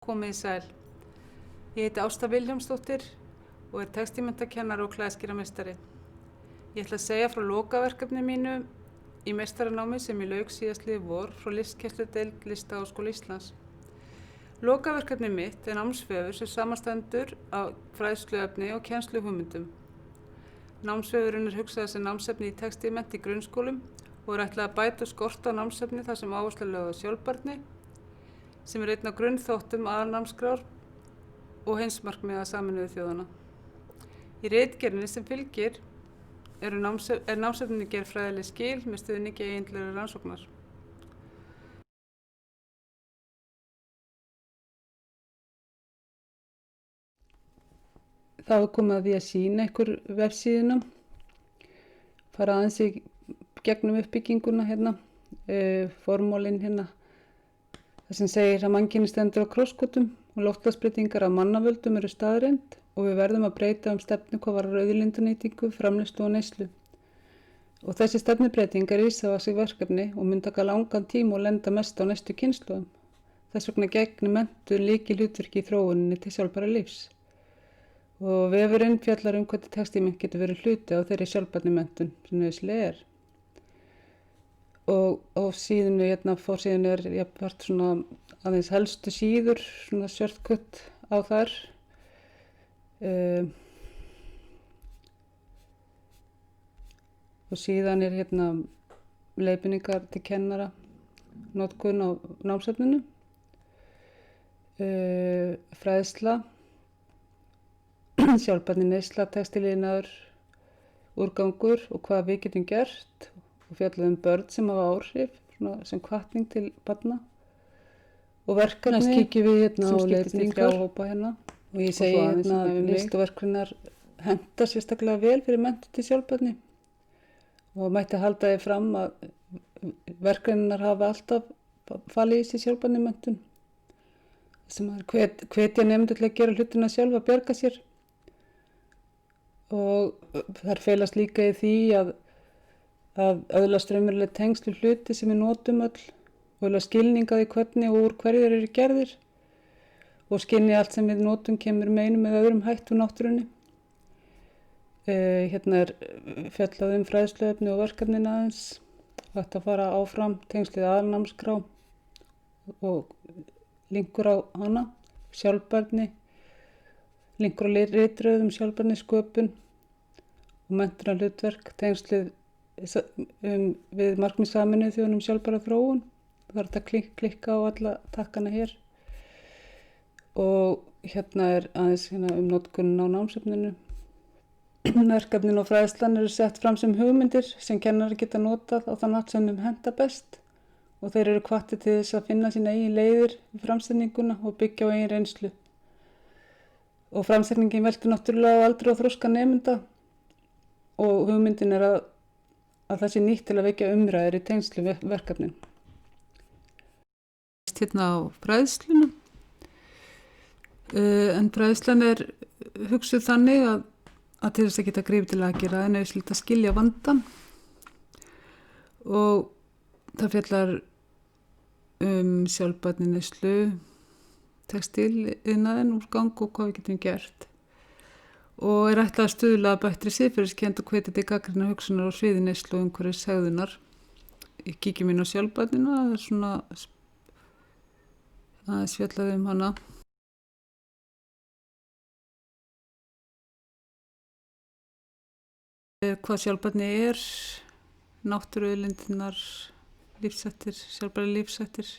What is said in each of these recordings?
Komið í sæl. Ég heiti Ásta Vilhjálmsdóttir og er textílmenntakennari og klæðskerameistari. Ég ætla að segja frá lokaverkefni mínu í meistaranámi sem ég lauk síðastliðið vor frá listkennsludeild Listaháskóla Íslands. Lokaverkefni mitt er námsvefur sem samanstendur af fræðsluefni og kennsluhugmyndum. Námsvefurinn er hugsaður sem námsefni í textílmennt í grunnskólum og er ætlað að bæta skort á námsefni þar sem áhersla er lögð á sjálfbærni, sem er einn af grunnþáttum aðalnámskrár og heimsmarkmiða Sameinuðu þjóðanna. Í ritgerðinni sem fylgir er námsefninni gerð fræðileg skil með stuðningi eigindlegrar rannsóknar. Það var komið að því að sýna ykkur vefsíðuna, fara aðeins í gegnum uppbygginguna formálinn það sem segir að mannkynið stendur á krossgötum og loftslagsbreytingar af mannavöldum eru staðreynd og við verðum að breyta stefnu hvað varðar auðlindanýtingu, framleiðslu og neyslu. Og þessi stefnubreyting er risavaxið verkefni og mun taka langan tíma og lenda mest á næstu kynslóðum. Þess vegna gegnir menntun lykilhlutverki í þróuninni til sjálfbæra lífs. Og vefurinn fjallar hvernig textílmennt getur verið hluti á þeirri sjálfbærni menntun sem nauðsynleg er. Og á síðunni, forsíðunni er jafnvægt svona aðeins helstu síður, svona shortcut á þar. Og síðan er leiðbeiningar til kennara, notkun á námsefninu, fræðsla, sjálfbærni neysla, textíliðnaður, úrgangur og hvað við getum gert. Og fjallað börn sem hafa áhrif, sem hvatning til barna. Og verkefni sem kíkjum við á leiðbeiningar og ég segi listaverkefnar henta sérstaklega vel fyrir menntun til sjálfbærni. Og mætti halda því fram að verkefnar hafa alltaf falið í sig sjálfbærni menntun. Sem hvetja nemendur til að gera hlutina sjálf að bjarga sér. Og þær felast líka í því að öðlast raunveruleg tengsl við hluti sem við notum öll og öðlast skilning á því hvernig og úr hverju þeir eru gerðir og skynja allt sem við notum kemur með einum eða öðrum hætti úr náttúrunni. Hérna er fjallað fræðsluefni og verkefnin aðeins. Hægt að fara áfram tengslið aðalnámskrá og linkur á hana, sjálfbærni, linkur á ritröðum, sjálfbærni sköpun og menntunarhlutverk, tengslið við markmið Sameinuðu þjóðanna sjálfbæra þróun. Það er að klikka á alla takkana hér. Og hérna er aðeins notkunin á námsefninu. Verkefnin og fræðslan eru sett fram sem hugmyndir sem kennari geta notað á þann hátt sem þeim henta best og þeir eru hvattir til þess að finna sína eigin leiðir í framsetninguna og byggja á eigin reynslu. Og framsetningin veltur náttúrulega á aldri og þroska nemenda og hugmyndin er að það sé nýtt til að vekja umræður í tengslu við verkefnin. Hérna á fræðsluna. En fræðslan er hugsuð þannig að til þess að geta gripið til aðgerða er nauðsynlegt að skilja vandann og það fjallar sjálfbærni neyslu, textíliðnaðinn, úrgang og hvað við getum gert. Og er ætlað að stuðla að bættri siðferðiskennd og hvetja til gagnrýninnar hugsunar á sviði neyslu og umhverfis hegðunar. Ég kíkjum inn á sjálfbærnina, það er svona aðeins fjallað hana. Hvað sjálfbærni er, náttúruauðlindirnar, lífshættir, sjálfbæra lífshættir.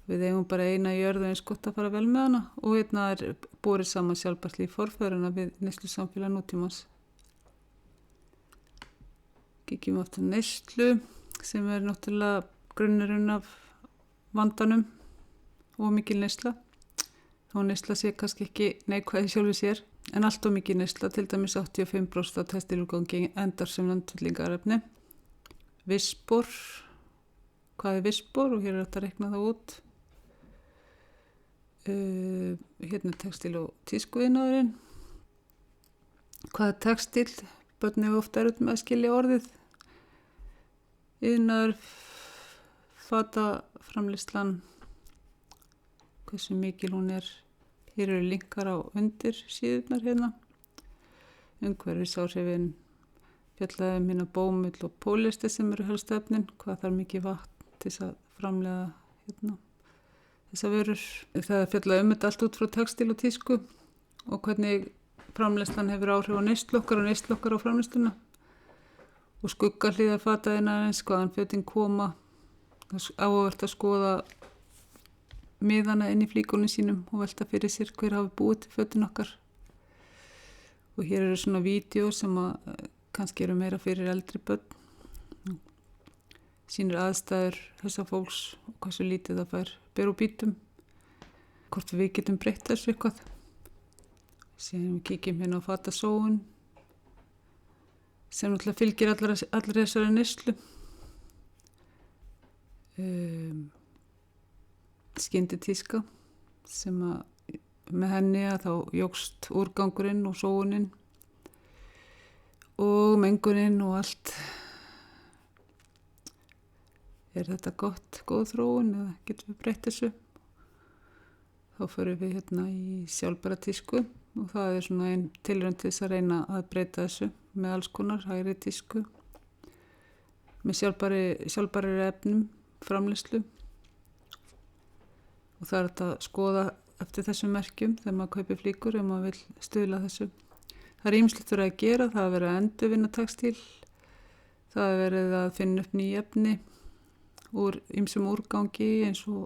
Við eigum bara eina jörð og eins gott að fara vel með hana og er borið saman sjálfbært líf forfeðranna við neyslu samfélag nútímans. Kíkjum aftur neyslu sem er náttúrulega grunnurinn af vandanum og mikil neysla. Þá neysla sé kannski ekki neikvæð sjálfu sér en allt og mikil neysla, til dæmis 85% af textílúrgangi endar sem landfyllingarefni. Vissspor, hvað er vissspor og hér er þetta að reikna það út. Hérna textíl og tískuiðnaðurinn. Hvað er textíl? Börn eru ofta erfitt með að skilja orðið. Iðnaður, fataframleiðslan, hversu mikil hún er. Hér eru linkar á undir síðurnar hérna. Umhverfisáhrifin, fjallaði mína bómull og pólister sem eru helstu efnin, hvað þarf mikið vatn til þess að framleiða hérna þessa vörur. Það fjallaði þetta allt út frá textíl og tísku og hvernig framleiðslan hefur áhrif á neyslu okkar á framleiðsluna og skuggahlíðar fataðinaðarins, hvaðan fötin koma. Það er áhugavert að skoða miðana inn í flíkunum sínum og velta fyrir sér hver hafi búið til fötin okkar. Og hér eru svona vídeó sem að kannski eru meira fyrir eldri börn. Sýnir aðstæður þessa fólks og hversu lítið það fær ber og bítum. Hvort við getum breytt þessu eitthvað. Síðan við kíkjum hérna á fatasóun sem náttúrulega fylgir allri þessari neyslu. Skynditíska sem að með henni að þá jókst úrgangurinn og sóunin og mengunin og allt. Er þetta góð þróun eða getum við breytt þessu? Þá förum við hérna í sjálfbæra tísku og það er svona ein tilraun til þess að reyna að breyta þessu með alls konar hægri tísku með sjálfbæri efnum, framleiðslu. Og það er þetta að skoða eftir þessum merkjum þegar maður kaupir flíkur ef maður vill stuðla þessu. Það er ýmislegt verið að gera, það er verið að endurvinna textíl, það er verið að finna upp ný efni úr ýmsum úrgangi eins og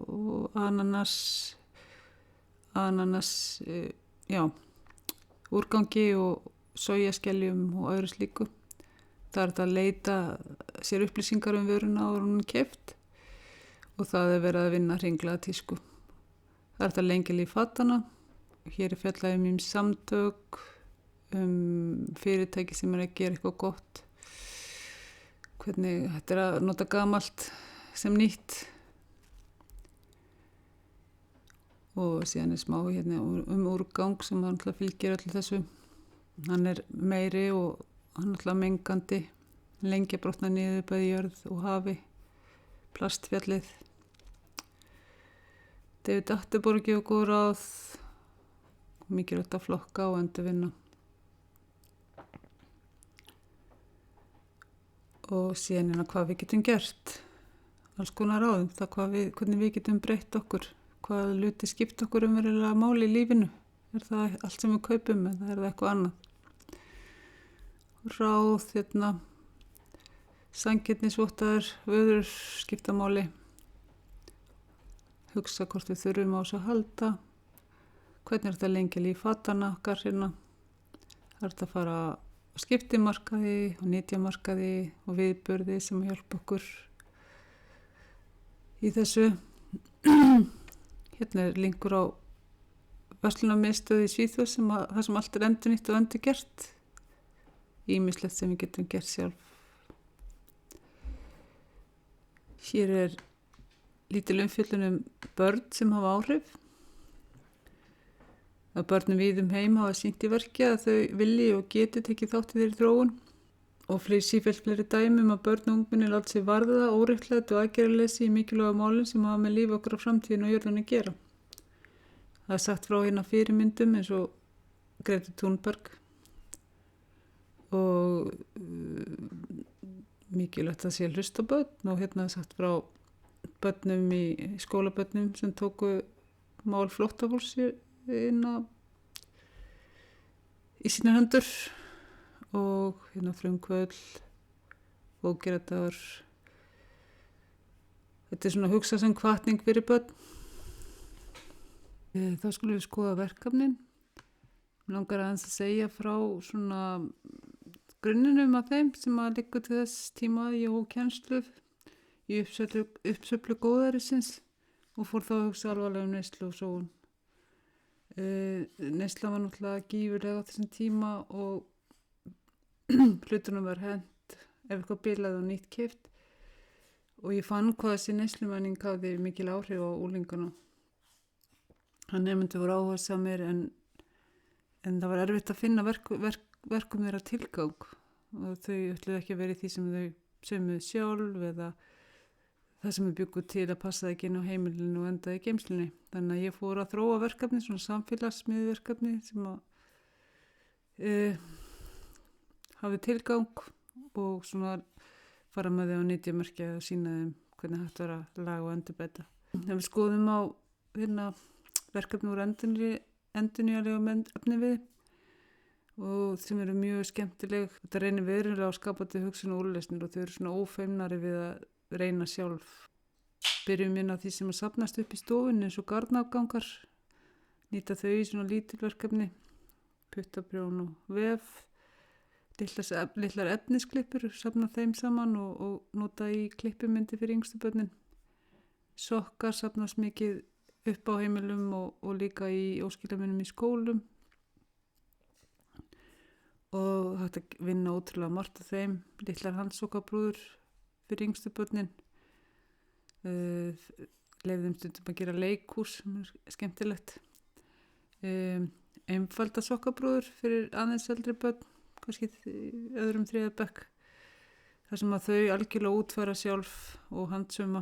úrgangi og sojaskeljum og öðru slíku. Það er þetta að leita sér upplýsingar vöruna áður en hún er keypt og það er verið að vinna hringlaða tísku. Það er þetta lengi líf fatana. Hér er fjallað ýmis samtök, fyrirtæki sem er að gera eitthvað gott. Hvernig þetta er að nota gamalt sem nýtt. Og síðan er smá hérna úrgang sem náttúrulega fylgir öllu þessu. Hann er meiri og hann náttúrulega mengandi. Lengi brotna niður bæði jörð og hafi. Plastfjallið. David Attenborough gefur góð ráð. Mikilvægt að flokka og endurvinna. Og síðan hvað við getum gert. Alls konar ráðum. Það hvernig við getum breytt okkur. Hvað hluti skipta okkur verulega máli í lífinu. Er það allt sem við kaupum eða er það eitthvað annað? Ráð, sanngirnisvottaður, vörur skipta máli. Hugsa hvort við þurfum á þessu að halda. Hvernig er þetta lengi líf fatana okkar hérna? Það er þetta að fara á skiptimarkaði og nytjamarkaði og viðburði sem hjálpa okkur í þessu. Hérna er linkur á verslunarmiðstöð í Svíþjóð það sem allt er endurnýtt og endurgert. Ýmislegt sem við getum gert sjálf. Hér er lítil umfjöllun börn sem hafa áhrif. Að börnum víðum heim hafa sýnt í verki að þau vilji og geti tekið þátt í þeirri þróun. Og sífellt fleiri dæmi að börn og ungmenni láta sig varða óréttlæti og aðgerðarleysi í mikilvæga málin sem hafa með líf okkar á framtíðinu og jörðinni að gera. Það er sagt frá hérna fyrirmyndum eins og Greta Thunberg og mikilvægt að sé hlusta á börn og hérna er sagt frá börnum í skólabörnum sem tóku mál flóttafólks í sínar hendur. Og hérna frumkvöld, bókgeradagur. Þetta er svona að hugsa sem hvatning fyrir börn. Þá skulum við skoða verkefnin. Mér langar aðeins að segja frá svona grunninum af þeim sem að liggur til þess tíma ég hóf kennslu í uppsöflu góðærisins og fór þá að hugsa alvarlega neyslu og sóun. Neysla var náttúrulega gífurlega á þessum tíma og hlutunum var hent ef eitthvað bilaði og nýtt keypt og ég fann hvað þessi neyslumenning hafði mikil áhrif á úlingana. Nemendur voru áhugasamir en það var erfitt að finna verkum þeirra tilgang og þau ætluðu ekki að vera í því sem þau sömuðu sjálf eða það sem við byggum til að passa ekki inn á heimilinu og endaði í geymslunni. Þannig að ég fór að þróa verkefni, svona samfélagsmiðverkefni sem að hafi tilgang og svona fara með þau á nytjamerkja og sína þeim hvernig hægt var að laga og endurbæta. Þegar við skoðum á verkefni úr endurnýjanlegum efni við og sem eru mjög skemmtileg. Þetta reynir verulega á skapandi hugsun og úrlausnir og þau eru svona ófeimnari við að reyna sjálf. Byrjum inn á því sem að safnast upp í stofunni eins og garnafgangar, nýta þau í svona lítilverkefni, puttabrjón og vef, litlar efnisklippur, safna þeim saman og nota í klippumyndi fyrir yngstu börnin. Sokkar safnast mikið upp á heimilum og líka í óskilamunum í skólum og hægt að vinna ótrúlega margt af þeim. Litlar handsokkabrúður fyrir yngstu börnin. Leyfðum stundum að gera leikhús sem er skemmtilegt. Einfalda sokkabrúður fyrir aðeins eldri börn, kannski öðrum þriðja bekk. þar sem að þau algjörlega útfæra sjálf og handsuma.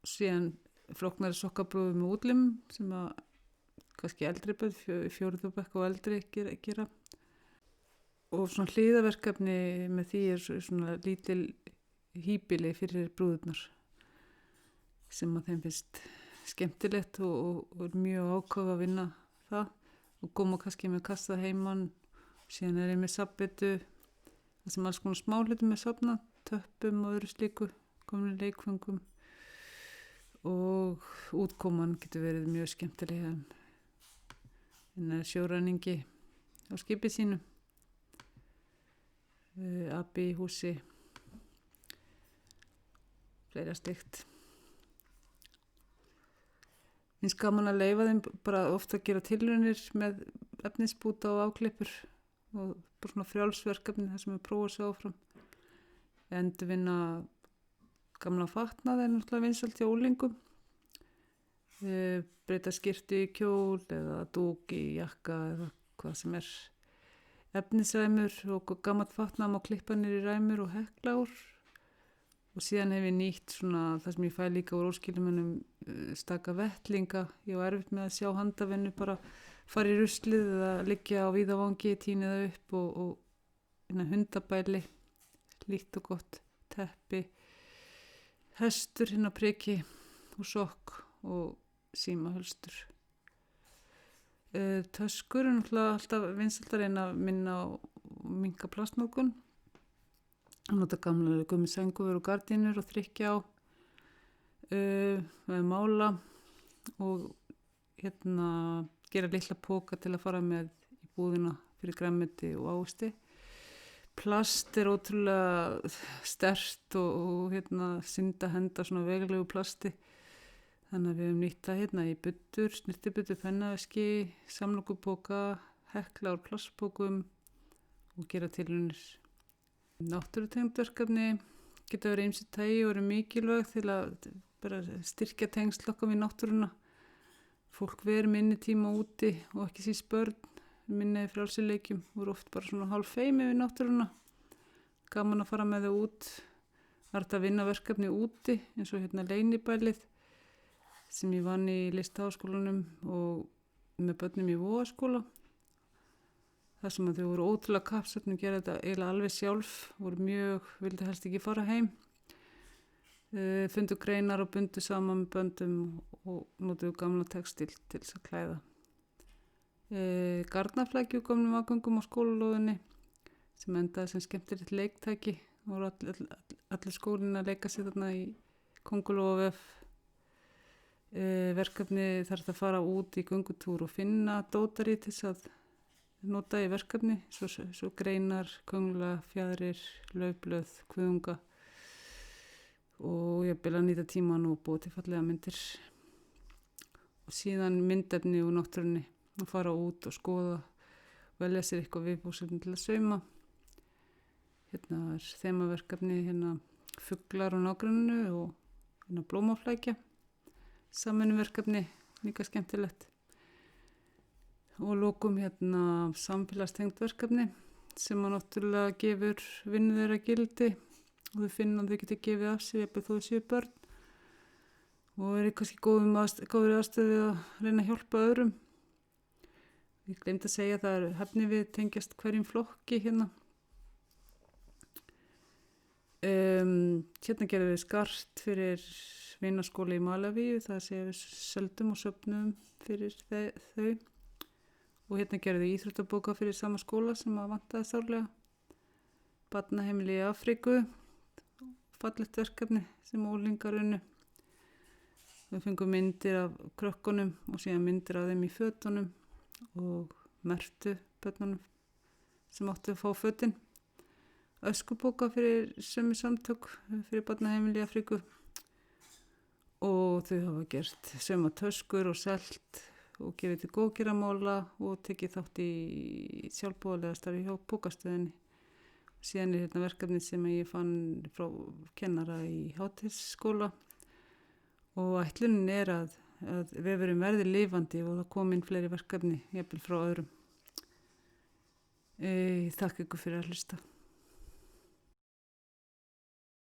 Síðan flóknari sokkabrúðu með útlimum sem að kannski eldri börn, fjórðu bekk og eldri gera. Og svona hliðaverkefni með því svona lítil híbýli fyrir brúðurnar sem að þeim finnst skemmtilegt og er mjög ákveð að vinna það og koma kannski með kassa heimann. Síðan er ég með safnbetu, það sem alls konar smáhlutum er safnað, töppum og öðru slíku, komin leikföngum og útkoman getur verið mjög skemmtilega. En sjóræningi á skipi sínu, abi í húsi, fleira slíkt. Finnst gaman að leyfa þeim bara ofta að gera tilraunir með efnisbúta og afklippur og bara svona frjálsverkefni þar sem við prófum sig áfram. Endurvinna gamla fatnað er náttúrulega vinsælt hjá úlingum. Breyta skyrtu í kjól eða dúk í jakka eða hvað sem er. Efnisræmur og gamalt fatnað má klippa niður í ræmur og hekla úr. Og síðan hef ég nýtt svona það sem ég fæ líka úr óskilumunum staka vettlinga. Ég var erfitt með að sjá handavinnu bara fara í ruslið eða liggja á víðavangi, tína það upp og hundabæli, líkt og gott, teppi, hestur á priki og sokk og símahölstur. Töskur er náttúrulega alltaf vinsælt að reyna að minna á minnka plastnotkun. Að nota gamla gummi sængurver og gardínur og þrykkja á með mála og gera litla póka til að fara með í búðina fyrir grænmeti og ávexti. Plast er ótrúlega sterkt og synda henda svona veglegu plasti. Þannig að við höfum nýtt það í buddur, snyrtibuddur, pennaveski, samlokupóka, hekla úr plastpókum og gera tilraunir. Náttúrutengd verkefni geta verið ýmsu tagi og eru mikilvæg til að bara styrkja tengsl okkar við náttúruna. Fólk verið minni tíma úti og ekki síst börn minni frjálsileikjum voru oft bara svona hálf feimi við náttúruna. Gaman að fara með þau út. Það er að vinna verkefni úti eins og leynibælið sem ég vann í Listaháskólanum og með börnum í Vogaskóla. Það sem að þau voru ótrúlega kappsöfnum gera þetta eiginlega alveg sjálf, vildi helst ekki fara heim. Fundu greinar og bundu saman með böndum og notuðu gamla textil til þess að klæða. Garnaflækju komnum afgöngum á skólalóðinni sem endaði sem skemmtilegt leiktæki. Það voru allir skólinn að leika sér þarna í kóngulóarvef. Verkefni þarf að fara út í göngutúr og finna dótari til þess að nota í verkefni, svo greinar, köngla, fjaðrir, laufblöð, kuðunga og ég vil að nýta tíman og búa til fallega myndir. Og síðan myndefni úr náttúrunni að fara út og skoða, velja sér eitthvað viðbúsefni til að sauma. Hérna er þemaverkefni, fuglar á nágranninu og blómaflækja. Samvinnuverkefni, líka skemmtilegt. Og lokum samfélagstengd verkefni sem að náttúrulega gefur vinnu þeirra gildi og þau finna að þau geta gefið af sér ef þó séu börn og eru kannski góður aðstöðu að reyna að hjálpa öðrum. Ég gleymdi að segja að það er hæfni við tengjast hverjum flokki hérna. Hérna gerum við skart fyrir vinaskóla í Malavíu, það segja við söldum og söfnum fyrir þau og hérna gerum við íþróttabóka fyrir sama skóla sem að vantaði sárlega. Barnaheimili í Afríku, fallegt verkefni sem unglingar unnu. Við fengum myndir af krökkunum og síðan myndir af þeim í fötunum og merktu börnunum sem áttu að fá fötin. Öskubóka fyrir sömu samtök fyrir barnaheimili í Afríku og þau hafa gert sömu töskur og selt og gefið til góðgeramála og tekið þátt í sjálfboðalega starfi hjá bókastöðinni. Síðan er hérna verkefni sem ég fann frá kennara í hátíðsskóla og ætlunin er að vefurinn verði lifandi og það kom inn fleiri verkefni, jafnvel frá öðrum. Þakka ykkur fyrir að hlusta.